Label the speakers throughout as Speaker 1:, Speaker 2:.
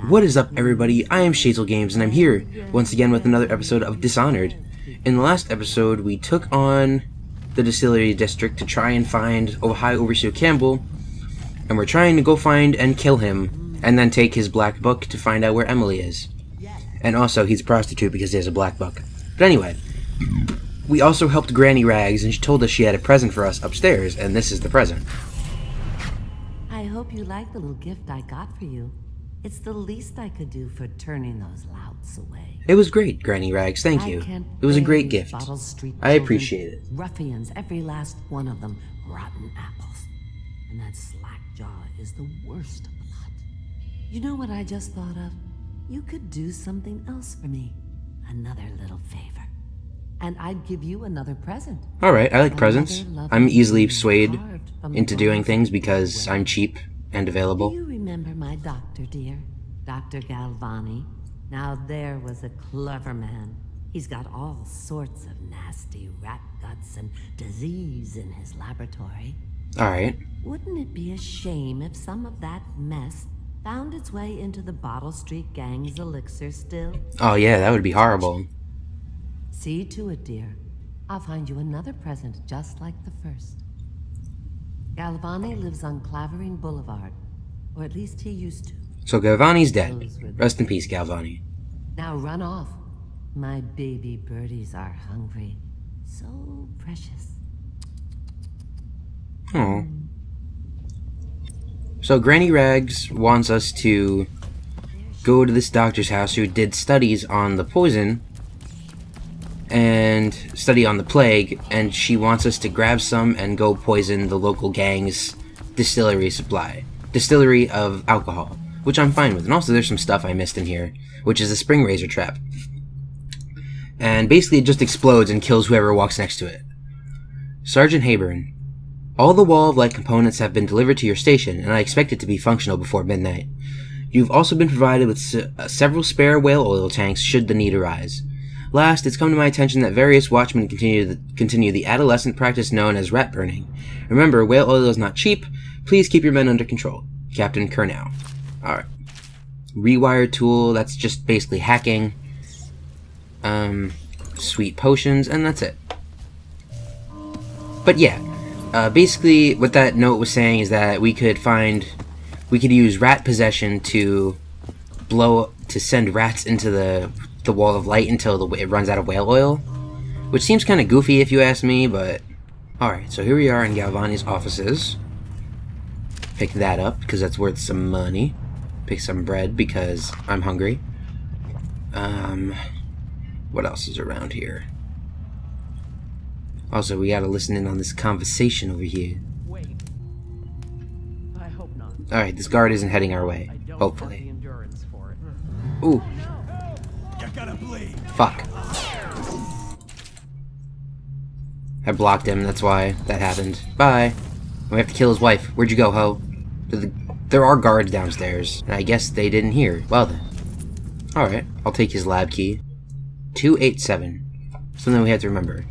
Speaker 1: What is up, everybody? I am Shazelgames, and I'm here once again with another episode of Dishonored. In the last episode, we took on the Distillery district to try and find High Overseer Campbell, and we're trying to go find and kill him, and then take his black book to find out where Emily is. And also, he's a prostitute because he has a black book. But anyway, we also helped Granny Rags, and she told us she had a present for us upstairs, and this is the present.
Speaker 2: I hope you like the little gift I got for you. It's the least I could do for turning those louts away.
Speaker 1: It was great, Granny Rags, thank you. It was a great gift. I appreciate it.
Speaker 2: Ruffians, every last one of them, rotten apples. And that slack jaw is the worst of the lot. You know what I just thought of? You could do something else for me. Another little favor. And I'd give you another present.
Speaker 1: Alright, I like presents. I'm easily swayed into doing things because I'm cheap and available.
Speaker 2: Do you remember my doctor, dear? Dr. Galvani? Now there was a clever man. He's got all sorts of nasty rat guts and disease in his laboratory.
Speaker 1: Alright.
Speaker 2: Wouldn't it be a shame if some of that mess found its way into the Bottle Street Gang's elixir still?
Speaker 1: Oh yeah, that would be horrible.
Speaker 2: See to it, dear. I'll find you another present just like the first. Galvani lives on Clavering Boulevard, or at least he used to.
Speaker 1: So Galvani's dead. Rest in peace, Galvani.
Speaker 2: Now run off. My baby birdies are hungry. So precious.
Speaker 1: Oh. So Granny Rags wants us to go to this doctor's house who did studies on the poison and study on the plague, and she wants us to grab some and go poison the local gang's distillery of alcohol, which I'm fine with. And also there's some stuff I missed in here, which is a spring razor trap. And basically it just explodes and kills whoever walks next to it. Sergeant Hayburn, all the wall of light components have been delivered to your station, and I expect it to be functional before midnight. You've also been provided with several spare whale oil tanks should the need arise. Last, it's come to my attention that various watchmen continue the adolescent practice known as rat burning. Remember, whale oil is not cheap. Please keep your men under control. Captain Kernow. Alright. Rewire tool, that's just basically hacking. Sweet potions, and that's it. But yeah, basically what that note was saying is that we could use rat possession to send rats into the wall of light until it runs out of whale oil, which seems kind of goofy if you ask me, but alright, so here we are in Galvani's offices. Pick that up because that's worth some money. Pick some bread because I'm hungry. What else is around here? Also, we gotta listen in on this conversation over here.
Speaker 3: Wait. I hope not.
Speaker 1: Alright, this guard isn't heading our way. Hopefully.
Speaker 3: Have the endurance for it.
Speaker 1: Ooh.
Speaker 3: You're gonna bleed.
Speaker 1: Fuck. I blocked him, that's why that happened. Bye. We have to kill his wife. Where'd you go, ho? There are guards downstairs, and I guess they didn't hear. Well then. Alright, I'll take his lab key. 287. Something we have to remember.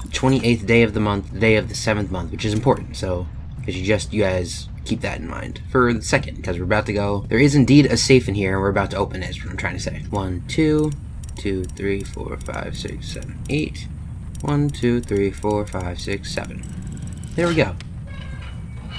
Speaker 1: 28th day of the month, day of the 7th month, which is important, so you guys keep that in mind for the second, because we're about to go. There is indeed a safe in here, and we're about to open it, is what I'm trying to say. 1, 2, 2, 3, 4, 5, 6, 7, 8. 1, 2, 3, 4, 5, 6, 7. There we go.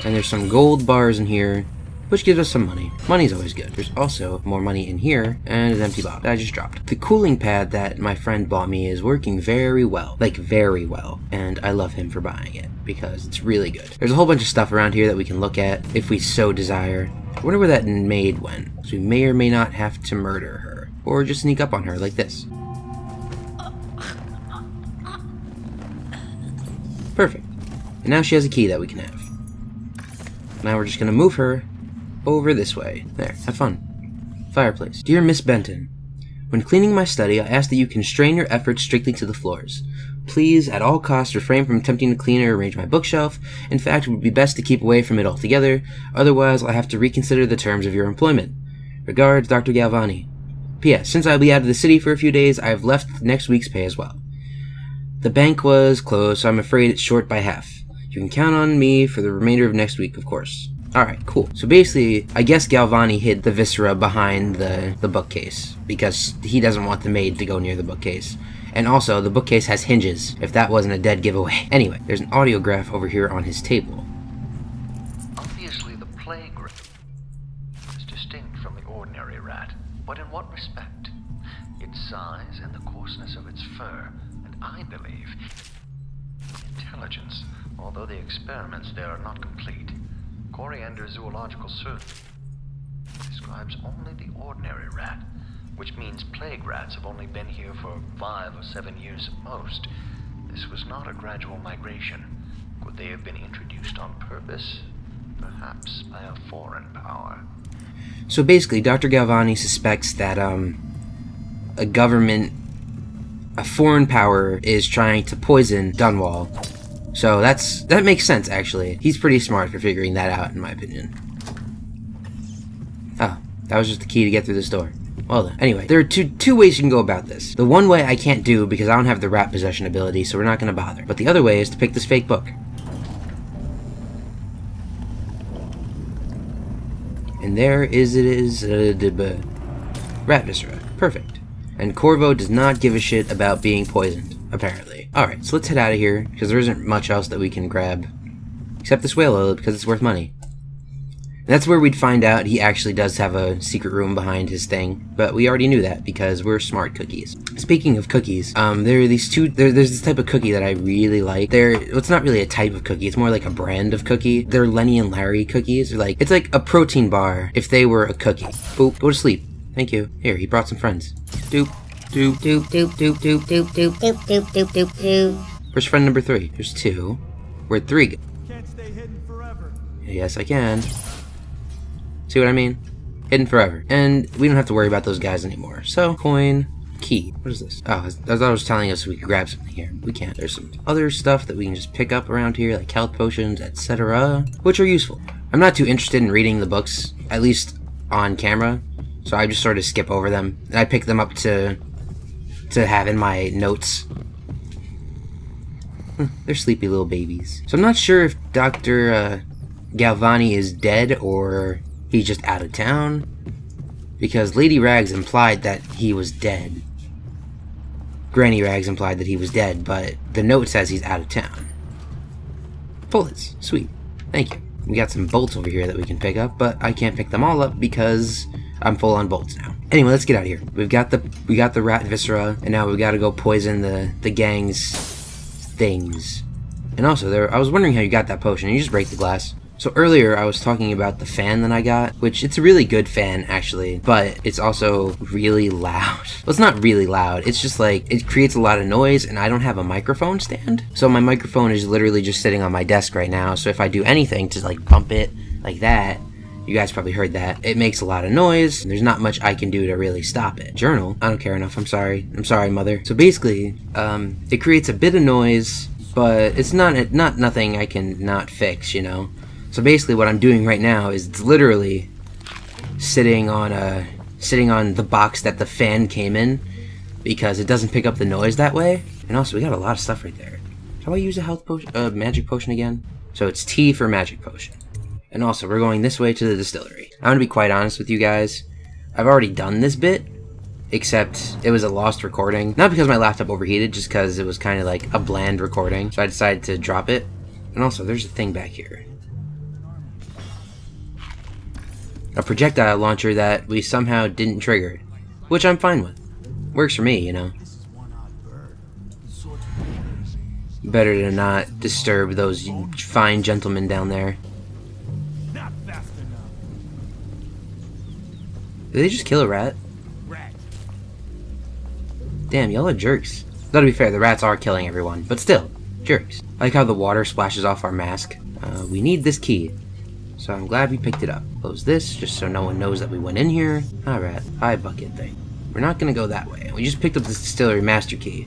Speaker 1: And there's some gold bars in here, which gives us some money. Money's always good. There's also more money in here, and an empty bottle that I just dropped. The cooling pad that my friend bought me is working very well. Like, very well. And I love him for buying it, because it's really good. There's a whole bunch of stuff around here that we can look at, if we so desire. I wonder where that maid went. So we may or may not have to murder her. Or just sneak up on her, like this. Perfect. And now she has a key that we can have. Now we're just gonna move her over this way. There, have fun. Fireplace. Dear Miss Benton, when cleaning my study, I ask that you constrain your efforts strictly to the floors. Please, at all costs, refrain from attempting to clean or arrange my bookshelf. In fact, it would be best to keep away from it altogether. Otherwise, I'll have to reconsider the terms of your employment. Regards, Dr. Galvani. P.S. Since I'll be out of the city for a few days, I have left next week's pay as well. The bank was closed, so I'm afraid it's short by half. You can count on me for the remainder of next week, of course. Alright, cool. So basically, I guess Galvani hid the viscera behind the bookcase, because he doesn't want the maid to go near the bookcase. And also, the bookcase has hinges, if that wasn't a dead giveaway. Anyway, there's an audiograph over here on his table.
Speaker 4: Obviously, the plague rat is distinct from the ordinary rat, but in what respect? Its size and the coarseness of its fur, and I believe intelligence, although the experiments there are not complete. Coriander Zoological Survey describes only the ordinary rat, which means plague rats have only been here for 5 or 7 years at most. This was not a gradual migration. Could they have been introduced on purpose? Perhaps by a foreign power.
Speaker 1: So basically, Dr. Galvani suspects that, a foreign power is trying to poison Dunwall. So that makes sense, actually. He's pretty smart for figuring that out, in my opinion. Oh, that was just the key to get through this door. Well then. Anyway, there are two ways you can go about this. The one way I can't do because I don't have the rat possession ability, so we're not going to bother. But the other way is to pick this fake book. And there it is, rat viscera. Perfect. And Corvo does not give a shit about being poisoned, apparently. Alright, so let's head out of here, because there isn't much else that we can grab. Except this whale oil, because it's worth money. And that's where we'd find out he actually does have a secret room behind his thing, but we already knew that, because we're smart cookies. Speaking of cookies, there are these there's this type of cookie that I really like. It's not really a type of cookie, it's more like a brand of cookie. They're Lenny and Larry cookies. It's like a protein bar if they were a cookie. Boop, go to sleep. Thank you. Here, he brought some friends. Doop. Doop, doop, doop, doop, doop, doop, doop, doop, doop, doop, doop, doop. Where's friend number 3? There's 2. Where'd 3 go?
Speaker 3: Can't stay hidden forever.
Speaker 1: Yes, I can. See what I mean? Hidden forever. And we don't have to worry about those guys anymore. So, coin, key. What is this? Oh, I thought it was telling us we could grab something here. We can't. There's some other stuff that we can just pick up around here, like health potions, etc., which are useful. I'm not too interested in reading the books, at least on camera, so I just sort of skip over them. And I pick them up to have in my notes. They're sleepy little babies. So I'm not sure if Dr. Galvani is dead or he's just out of town, because Lady Rags implied that he was dead. Granny Rags implied that he was dead, but the note says he's out of town. Bullets. Sweet. Thank you. We got some bolts over here that we can pick up, but I can't pick them all up because I'm full on bolts now. Anyway, let's get out of here. We got the rat viscera, and now we've got to go poison the gang's things. And also, I was wondering how you got that potion. You just break the glass. So earlier, I was talking about the fan that I got, which it's a really good fan, actually, but it's also really loud. Well, it's not really loud. It's just like, it creates a lot of noise, and I don't have a microphone stand. So my microphone is literally just sitting on my desk right now, so if I do anything to like bump it like that, you guys probably heard that. It makes a lot of noise, and there's not much I can do to really stop it. Journal? I don't care enough, I'm sorry. I'm sorry, mother. So basically, it creates a bit of noise, but it's not nothing I can not fix, you know? So basically what I'm doing right now is it's literally sitting on the box that the fan came in, because it doesn't pick up the noise that way. And also, we got a lot of stuff right there. How do I use a health potion, magic potion again? So it's T for magic potion. And also, we're going this way to the distillery. I'm gonna be quite honest with you guys. I've already done this bit, except it was a lost recording. Not because my laptop overheated, just because it was kind of like a bland recording. So I decided to drop it. And also, there's a thing back here. A projectile launcher that we somehow didn't trigger, which I'm fine with. Works for me, you know. Better to not disturb those fine gentlemen down there.
Speaker 3: Not fast enough.
Speaker 1: Did they just kill a rat? Damn, y'all are jerks. Though to be fair, the rats are killing everyone, but still, jerks. I like how the water splashes off our mask. We need this key. So I'm glad we picked it up. Close this, just so no one knows that we went in here. Alright, 5 bucket thing. We're not gonna go that way. We just picked up this distillery master key.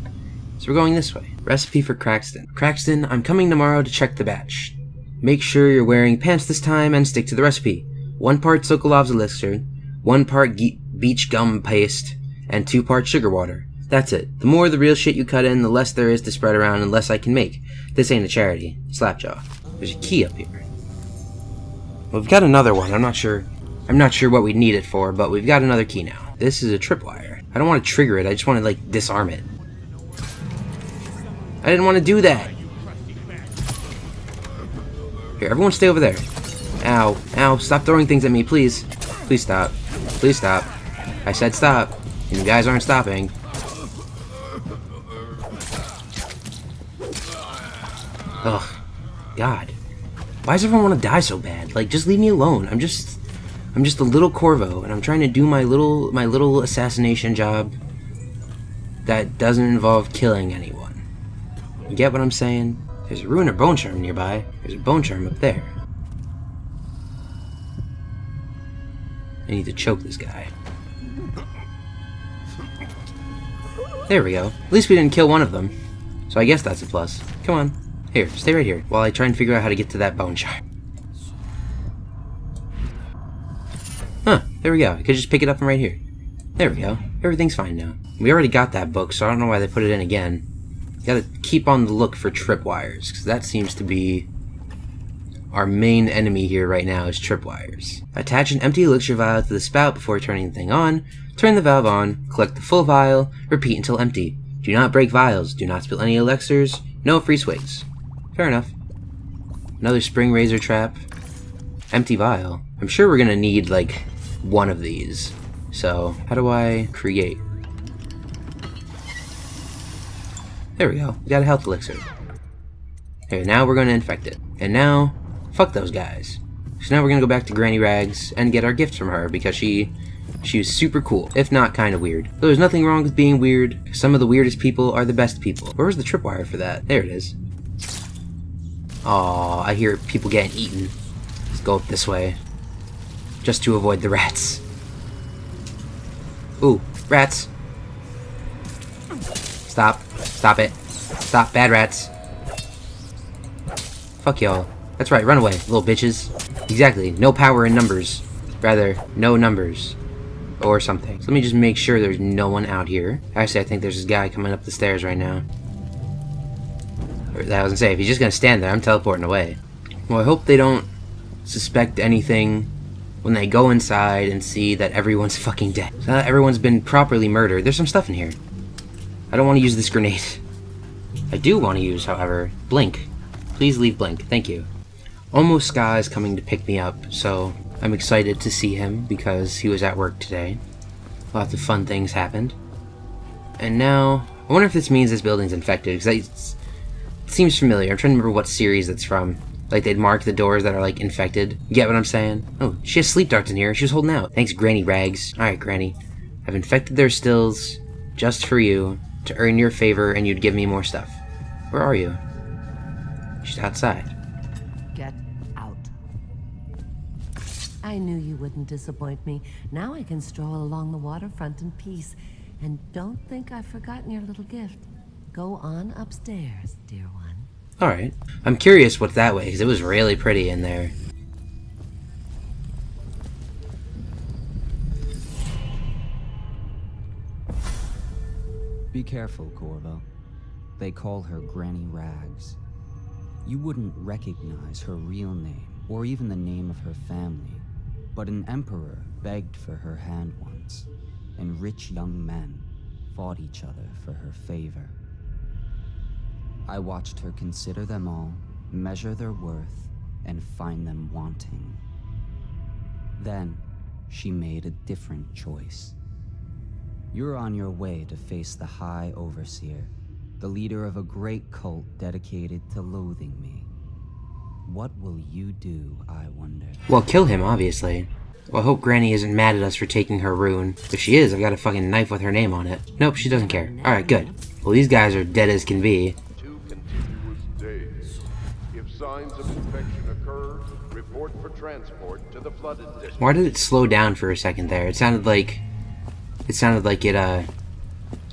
Speaker 1: So we're going this way. Recipe for Craxton. Craxton, I'm coming tomorrow to check the batch. Make sure you're wearing pants this time and stick to the recipe. 1 part Sokolov's elixir, 1 part beach gum paste, and 2 parts sugar water. That's it. The more the real shit you cut in, the less there is to spread around and less I can make. This ain't a charity. Slapjaw. There's a key up here. We've got another one. I'm not sure what we need it for, but we've got another key now. This is a tripwire. I don't want to trigger it. I just want to, like, disarm it. I didn't want to do that. Here, everyone stay over there. Ow. Ow. Stop throwing things at me, please. Please stop. Please stop. I said stop. And you guys aren't stopping. Ugh. God. Why does everyone want to die so bad? Like, just leave me alone. I'm just a little Corvo, and I'm trying to do my little assassination job that doesn't involve killing anyone. You get what I'm saying? There's a ruin or bone charm nearby. There's a bone charm up there. I need to choke this guy. There we go. At least we didn't kill one of them. So I guess that's a plus. Come on. Here, stay right here while I try and figure out how to get to that bone charm. Huh, there we go. I could just pick it up from right here. There we go. Everything's fine now. We already got that book, so I don't know why they put it in again. Gotta keep on the look for tripwires, because that seems to be our main enemy here right now is tripwires. Attach an empty elixir vial to the spout before turning the thing on. Turn the valve on, collect the full vial, repeat until empty. Do not break vials, do not spill any elixirs, no free swigs. Fair enough. Another spring razor trap. Empty vial. I'm sure we're gonna need, like, one of these. So, how do I create? There we go. We got a health elixir. Here, now we're gonna infect it. And now, fuck those guys. So now we're gonna go back to Granny Rags and get our gifts from her because she was super cool, if not kind of weird. Though there's nothing wrong with being weird. Some of the weirdest people are the best people. Where was the tripwire for that? There it is. Aw, I hear people getting eaten. Let's go up this way. Just to avoid the rats. Ooh, rats. Stop. Stop it. Stop, bad rats. Fuck y'all. That's right, run away, little bitches. Exactly, no power in numbers. Rather, no numbers. Or something. So let me just make sure there's no one out here. Actually, I think there's this guy coming up the stairs right now. Or, I was gonna say, if he's just gonna stand there, I'm teleporting away. Well, I hope they don't suspect anything when they go inside and see that everyone's fucking dead. So now that everyone's been properly murdered, there's some stuff in here. I don't want to use this grenade. I do want to use, however, Blink. Please leave Blink. Thank you. Almost Sky is coming to pick me up, so I'm excited to see him because he was at work today. Lots of fun things happened. And now, I wonder if this means this building's infected, because it seems familiar. I'm trying to remember what series it's from. Like, they'd mark the doors that are, like, infected. You get what I'm saying? Oh, she has sleep darts in here. She was holding out. Thanks, Granny Rags. Alright, Granny. I've infected their stills just for you to earn your favor, and you'd give me more stuff. Where are you? She's outside.
Speaker 2: Get out. I knew you wouldn't disappoint me. Now I can stroll along the waterfront in peace. And don't think I've forgotten your little gift. Go on upstairs, dear one.
Speaker 1: Alright. I'm curious what's that way, because it was really pretty in there.
Speaker 5: Be careful, Corvo. They call her Granny Rags. You wouldn't recognize her real name, or even the name of her family, but an emperor begged for her hand once, and rich young men fought each other for her favor. I watched her consider them all, measure their worth, and find them wanting. Then, she made a different choice. You're on your way to face the High Overseer, the leader of a great cult dedicated to loathing me. What will you do, I wonder?
Speaker 1: Well, kill him, obviously. Well, I hope Granny isn't mad at us for taking her rune. If she is, I've got a fucking knife with her name on it. Nope, she doesn't care. Alright, good. Well, these guys are dead as can be.
Speaker 6: 2 continuous days. If signs of infection occur, report for transport to the flooded district.
Speaker 1: Why did it slow down for a second there? It sounded like it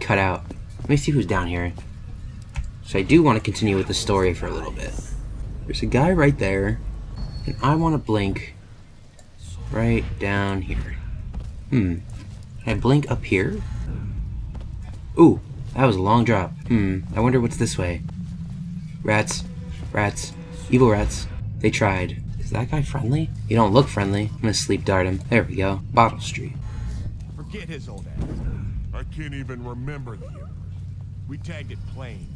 Speaker 1: cut out. Let me see who's down here. So I do want to continue with the story for a little bit. There's a guy right there, and I want to blink right down here. Can I blink up here? Ooh, that was a long drop. I wonder what's this way. Rats. Rats. Evil rats. They tried. Is that guy friendly? You don't look friendly. I'm gonna sleep dart him. There we go. Bottle Street.
Speaker 3: Forget his old ass.
Speaker 7: I can't even remember the Empress.
Speaker 3: We tagged it plain.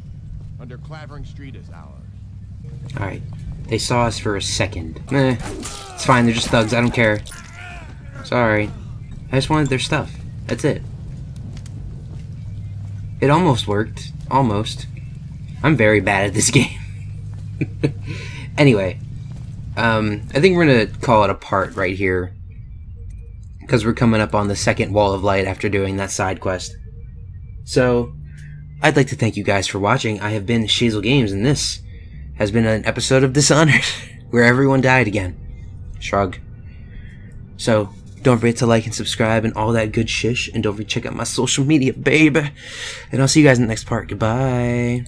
Speaker 3: Under Clavering Street is ours.
Speaker 1: Alright. They saw us for a second. It's fine, they're just thugs. I don't care. Sorry. I just wanted their stuff. That's it. It almost worked. Almost. I'm very bad at this game. Anyway. I think we're gonna call it a part right here. Because we're coming up on the second wall of light after doing that side quest. So, I'd like to thank you guys for watching. I have been Shazelgames, and this has been an episode of Dishonored, where everyone died again. Shrug. So, don't forget to like and subscribe and all that good shish, and don't forget to check out my social media, baby. And I'll see you guys in the next part. Goodbye.